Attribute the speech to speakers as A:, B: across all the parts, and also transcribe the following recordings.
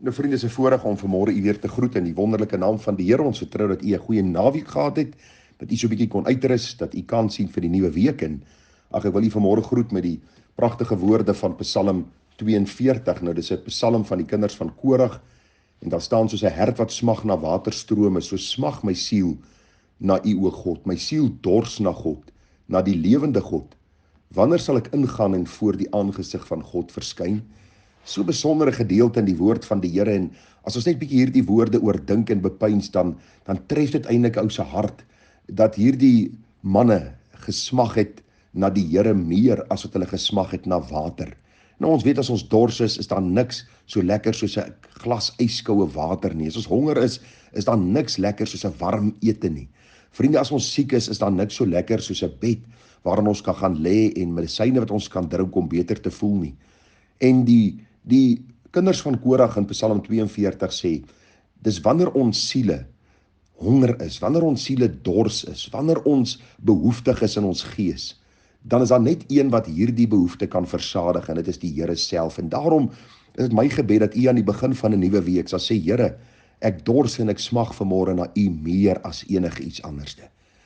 A: Nou vriende, is 'n voorreg om vanmôre u weer te groet in die wonderlike naam van die Here. Ons vertrou dat u 'n goeie naweek gehad het, dat u so 'n bietjie kon uitrus, dat u kan sien vir die nuwe week. En ek wil u vanmôre groet met die pragtige woorde van Psalm 42. Nou dis 'n psalm van die kinders van Korag en daar staan soos 'n hert wat smag na waterstrome, so smag my siel na u, o God. My siel dors na God, na die lewende God. Wanneer sal ek ingaan en voor die aangesig van God verskyn? So besondere gedeelte in die woord van die Here, en as ons net bietjie hierdie woorde oordink en bepeins, dan tref dit eintlik ou se hart, dat hierdie manne gesmag het na die Here meer as wat hulle gesmag het na water. Nou ons weet as ons dors is daar niks so lekker soos 'n glas yskoue water nie. As ons honger is daar niks lekker soos 'n warm ete nie. Vriende, as ons siek is daar niks so lekker soos 'n bed waarin ons kan gaan lê en medisyne wat ons kan drink om beter te voel nie. En die kinders van Korag in Psalm 42 sê, dis wanneer ons siele honger is, wanneer ons siele dors is, wanneer ons behoeftig is in ons gees, dan is daar net een wat hierdie behoefte kan versadig, en dit is die Here self. En daarom is dit my gebed dat u aan die begin van 'n nuwe week sal sê, Here, ek dors en ek smag vanmôre na u meer as enige iets anderste.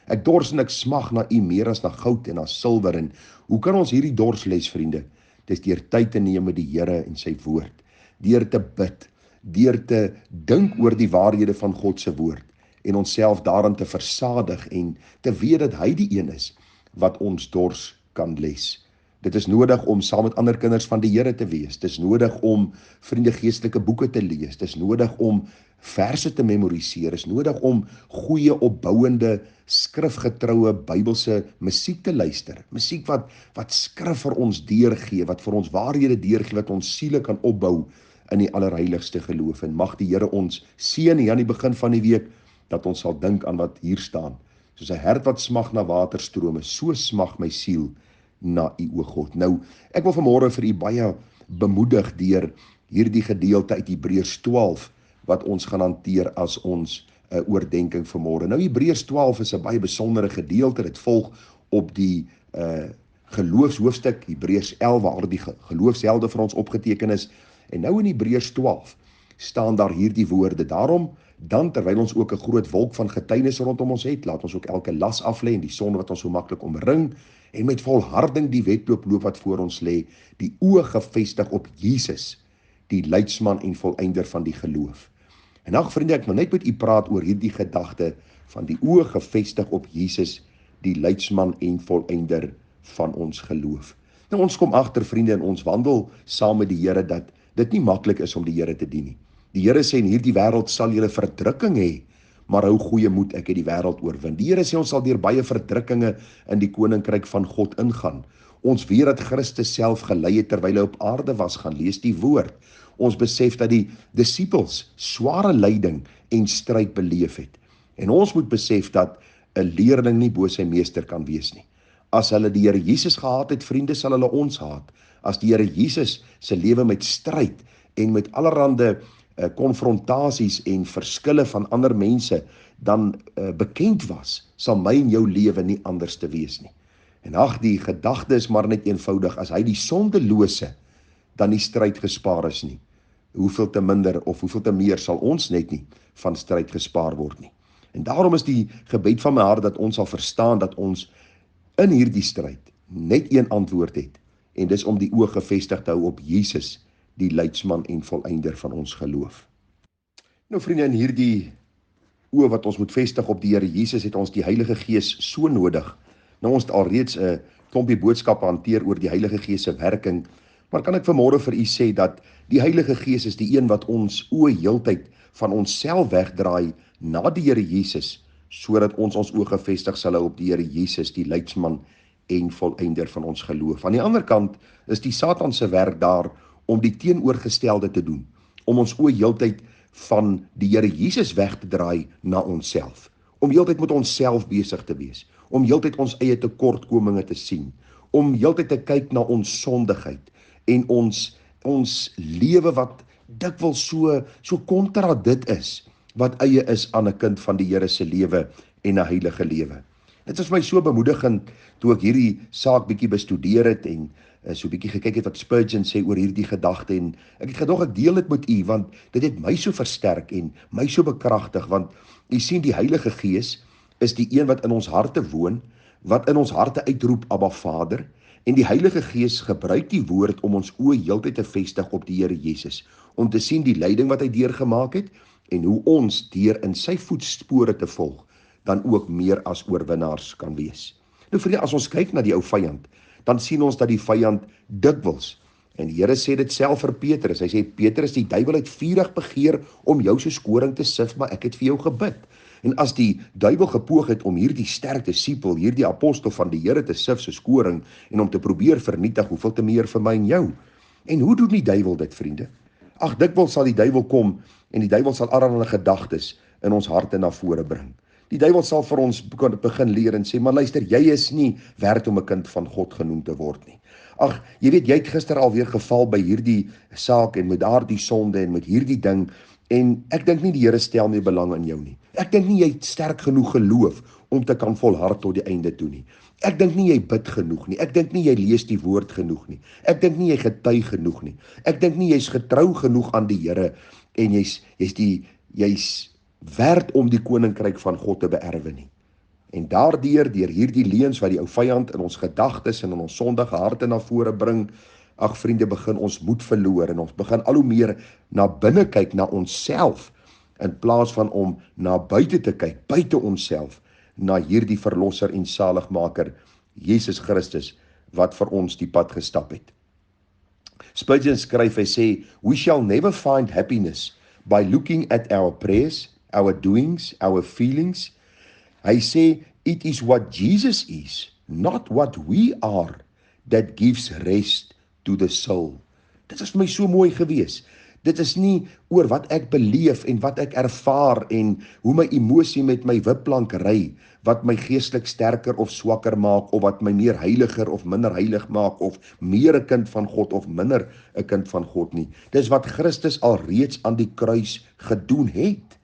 A: Ek dors en ek smag na u meer as na goud en na silwer. En hoe kan ons hierdie dors les, vriende? Dis deur tyd te neem met die Here en sy woord, deur te bid, deur te dink oor die waarhede van God se woord en onsself daarin te versadig en te weet dat hy die een is wat ons dors kan les. Dit is nodig om saam met ander kinders van die Here te wees. Dit is nodig om vriende geestelike boeke te lees. Dit is nodig om verse te memoriseer. Dit is nodig om goeie opbouende skrifgetroue Bybelse musiek te luister. Musiek wat skrif vir ons deurgee, wat vir ons waarhede deurgee, wat ons siele kan opbou in die allerheiligste geloof. En mag die Here ons seën hier aan die begin van die week, dat ons sal dink aan wat hier staan. Soos 'n hert wat smag na waterstrome, so smag my siel na u, o God. Nou, ek wil vanmôre vir u baie bemoedig deur hierdie gedeelte uit Hebreërs 12 wat ons gaan hanteer as ons oordenking vanmôre. Nou Hebreërs 12 is 'n baie besondere gedeelte. Dit volg op die geloofshoofstuk Hebreërs 11 waar die geloofshelde vir ons opgeteken is. En nou in Hebreërs 12 staan daar hierdie woorde: daarom dan, terwyl ons ook 'n groot wolk van getuienis rondom ons het, laat ons ook elke las aflê en die sonde wat ons so maklik omring, en met volharding die wedloop loop wat voor ons lê, die oë gefestig op Jesus, die leidsman en volëinder van die geloof. En ag vriende, ek wil net met u praat oor hierdie gedagte van die oë gefestig op Jesus, die leidsman en volëinder van ons geloof. Nou ons kom agter, vriende, in ons wandel saam met die Here, dat dit nie maklik is om die Here te dien nie. Die Here sê, in hierdie wêreld sal julle verdrukking hê, maar hou goeie moed, ek het die wêreld oorwin. Die Here sê ons sal deur baie verdrukkinge in die koninkryk van God ingaan. Ons weet dat Christus self gelei het terwyl hy op aarde was. Gaan lees die woord. Ons besef dat die disippels sware lyding en stryd beleef het. En ons moet besef dat 'n leerling nie bo sy meester kan wees nie. As hulle die Here Jesus gehaat het, vriende, sal hulle ons haat. As die Here Jesus se lewe met stryd en met allerhande konfrontasies en verskille van ander mense dan bekend was, sal my en jou lewe nie anders te wees nie. En ag, die gedagte is maar net eenvoudig, as hy die sondelose dan die stryd gespaar is nie, hoeveel te minder of hoeveel te meer sal ons net nie van stryd gespaar word nie. En daarom is die gebed van my hart dat ons sal verstaan dat ons in hierdie stryd net een antwoord het, en dis om die oë gefestig te hou op Jesus, die leidsman en volëinder van ons geloof. Nou vriende, in hierdie oë wat ons moet vestig op die Here Jesus, het ons die Heilige Gees so nodig. Nou ons het alreeds 'n klompie boodskappe hanteer oor die Heilige Gees se werking, maar kan ek vanmôre vir u sê dat die Heilige Gees is die een wat ons oë heeltyd van onsself wegdraai na die Here Jesus, sodat ons oë gefestig sal hou op die Here Jesus, die leidsman en volëinder van ons geloof. Aan die ander kant is die Satan se werk daar om die teenoorgestelde te doen, om ons oë heeltyd van die Here Jesus weg te draai na onsself, om heeltyd met onsself besig te wees, om heeltyd ons eie tekortkominge te sien, om heeltyd te kyk na ons sondigheid en ons lewe wat dikwels so kontra dit is, wat eie is aan 'n kind van die Here se lewe en 'n heilige lewe. Dit is my so bemoedigend toe ek hierdie saak bietjie bestudeer het en so 'n bietjie gekyk het wat Spurgeon sê oor hierdie gedagte en ek het gedog ek deel dit met u want dit het my so versterk en my so bekragtig want u sien die Heilige Gees is die een wat in ons harte woon, wat in ons harte uitroep Abba Vader en die Heilige Gees gebruik die woord om ons oë heeltyd te vestig op die Here Jesus, om te sien die lyding wat hy deurgemaak het en hoe ons deur in sy voetspore te volg dan ook meer as oorwinnaars kan wees. Nou vriende, as ons kyk na die ou vyand, dan sien ons dat die vyand dikwels, en die Here sê dit self vir Petrus, hy sê Petrus, die duiwel het vurig begeer om jou soos koring te sif, maar ek het vir jou gebid. En as die duiwel gepoog het om hierdie sterk disipel, hierdie apostel van die Here te sif soos koring en om te probeer vernietig, hoeveel te meer vir my en jou. En hoe doen die duiwel dit, vriende? Ag, dikwels sal die duiwel kom en die duiwel sal allerlei gedagtes in ons harte na vore bring. Die duiwel sal vir ons begin leer en sê, maar luister, jy is nie werd om 'n kind van God genoem te word nie. Ag, jy weet, jy het gister alweer geval by hierdie saak en met daardie sonde en met hierdie ding en ek dink nie die Here stel meer belang in jou nie. Ek dink nie jy het sterk genoeg geloof om te kan volhard tot die einde toe nie. Ek dink nie jy bid genoeg nie. Ek dink nie jy lees die woord genoeg nie. Ek dink nie jy getuig genoeg nie. Ek dink nie jy's getrou genoeg aan die Here en jy's werd om die koninkryk van God te beerwe nie. En deur hierdie leuns wat die ou vyand in ons gedagtes en in ons sondige harte na vore bring, ag vriende, begin ons moed verloor en ons begin al hoe meer na binne kyk na onsself in plaas van om na buite te kyk, buite onsself, na hierdie verlosser en saligmaker Jesus Christus wat vir ons die pad gestap het. Spurgeon skryf, hy sê, we shall never find happiness by looking at our prayers, our doings, our feelings. Hy sê, it is what Jesus is, not what we are, that gives rest to the soul. Dit is vir my so mooi gewees. Dit is nie oor wat ek beleef en wat ek ervaar en hoe my emosie met my wipplank ry, wat my geestelik sterker of swakker maak, of wat my meer heiliger of minder heilig maak, of meer 'n kind van God of minder 'n kind van God nie. Dis wat Christus alreeds aan die kruis gedoen het.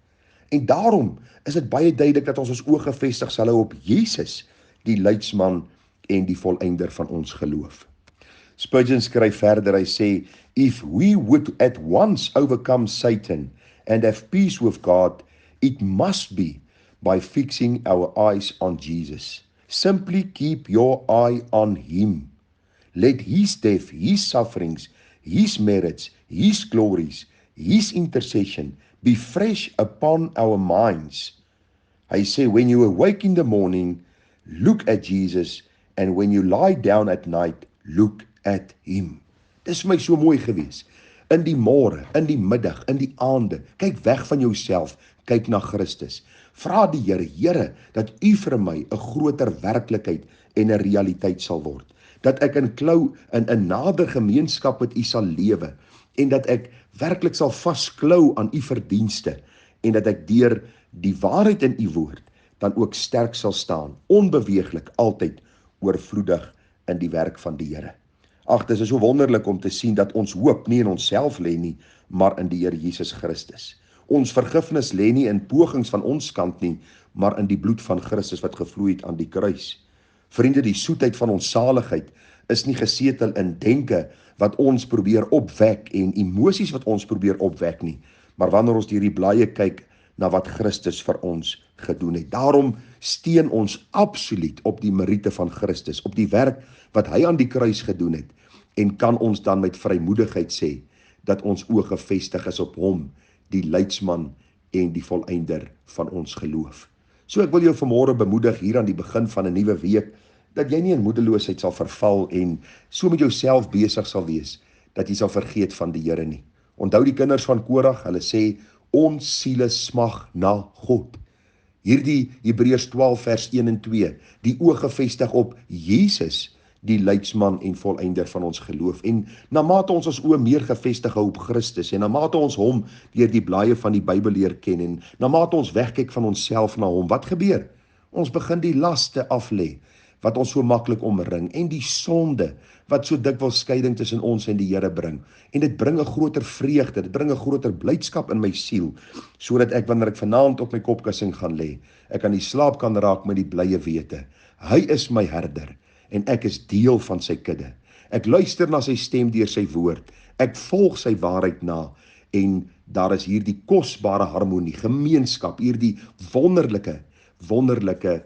A: En daarom is dit baie duidelik dat ons oë gefestig sal hou op Jesus, die leidsman en die volëinder van ons geloof. Spurgeon skryf verder, hy sê, if we would at once overcome Satan and have peace with God, it must be by fixing our eyes on Jesus. Simply keep your eye on Him. Let His death, His sufferings, His merits, His glories, His intercession be fresh upon our minds. Hy sê, when you awake in the morning, look at Jesus, and when you lie down at night, look at Him. Dis vir my so mooi gewees. In die môre, in die middag, in die aande, kyk weg van jouself, kyk na Christus. Vra die Here, Here, dat U vir my 'n groter werklikheid en 'n realiteit sal word. Dat ek in nader gemeenskap met U sal lewe en dat ek werklik sal vasklou aan U verdienste en dat ek deur die waarheid in U woord dan ook sterk sal staan, onbeweeglik, altyd oorvloedig in die werk van die Here. Ag, dit is so wonderlik om te sien dat ons hoop nie in onsself lê nie, maar in die Here Jesus Christus. Ons vergifnis lê nie in pogings van ons kant nie, maar in die bloed van Christus wat gevloei het aan die kruis. Vriende, die soetheid van ons saligheid is nie gesetel in denke wat ons probeer opwek en emosies wat ons probeer opwek nie, maar wanneer ons deur die blaaie kyk na wat Christus vir ons gedoen het. Daarom steun ons absoluut op die meriete van Christus, op die werk wat hy aan die kruis gedoen het, en kan ons dan met vrymoedigheid sê dat ons oë gefestig is op hom, die leidsman en die volëinder van ons geloof. So ek wil jou vanmôre bemoedig hier aan die begin van 'n nuwe week, dat jy nie in moedeloosheid sal verval en so met jouself besig sal wees, dat jy sal vergeet van die Here nie. Onthou die kinders van Korag, hulle sê, ons siele smag na God. Hierdie Hebreërs 12 vers 1 en 2, die oë gefestig op Jesus, die leidsman en volëinder van ons geloof. En na mate ons oë meer gefestig hou op Christus, en na mate ons hom deur die blaaie van die Bybel leer ken, en na mate ons wegkyk van onsself na hom, wat gebeur? Ons begin die laste aflê, wat ons so maklik omring, en die sonde, wat so dikwels skeiding tussen ons en die Here bring. En dit bring 'n groter vreugde, dit bring 'n groter blydskap in my siel, sodat ek, wanneer ek vanaand op my kopkussing gaan lê, ek aan die slaap kan raak met die blye wete. Hy is my herder, en ek is deel van sy kudde. Ek luister na sy stem deur sy woord. Ek volg sy waarheid na en daar is hierdie kosbare harmonie, gemeenskap, hierdie wonderlike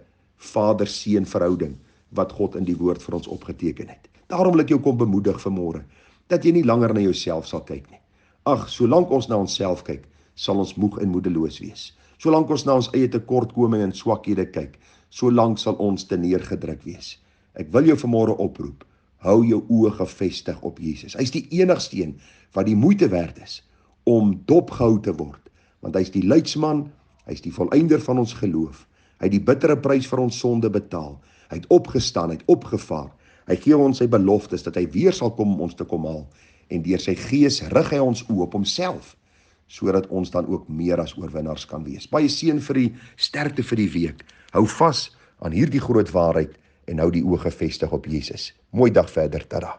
A: vader-seun verhouding wat God in die woord vir ons opgeteken het. Daarom wil ek jou kom bemoedig vanmôre dat jy nie langer na jouself sal kyk nie. Ag, solank ons na onsself kyk, sal ons moeg en moedeloos wees. Solank ons na ons eie tekortkominge en swakhede kyk, solank sal ons te neergedruk wees. Ek wil jou vanmôre oproep, hou jou oë gefestig op Jesus. Hy's die enigste een wat die moeite werd is om dopgehou te word, want hy's die leidsman, hy's die volëinder van ons geloof. Hy het die bittere prys vir ons sonde betaal. Hy het opgestaan, hy het opgevaar. Hy gee ons sy beloftes dat hy weer sal kom om ons te kom haal en deur sy gees rig hy ons oë op homself, sodat ons dan ook meer as oorwinnaars kan wees. Baie seën vir die sterkte vir die week. Hou vas aan hierdie groot waarheid en hou die oë gefestig op Jesus. Mooi dag verder, tada.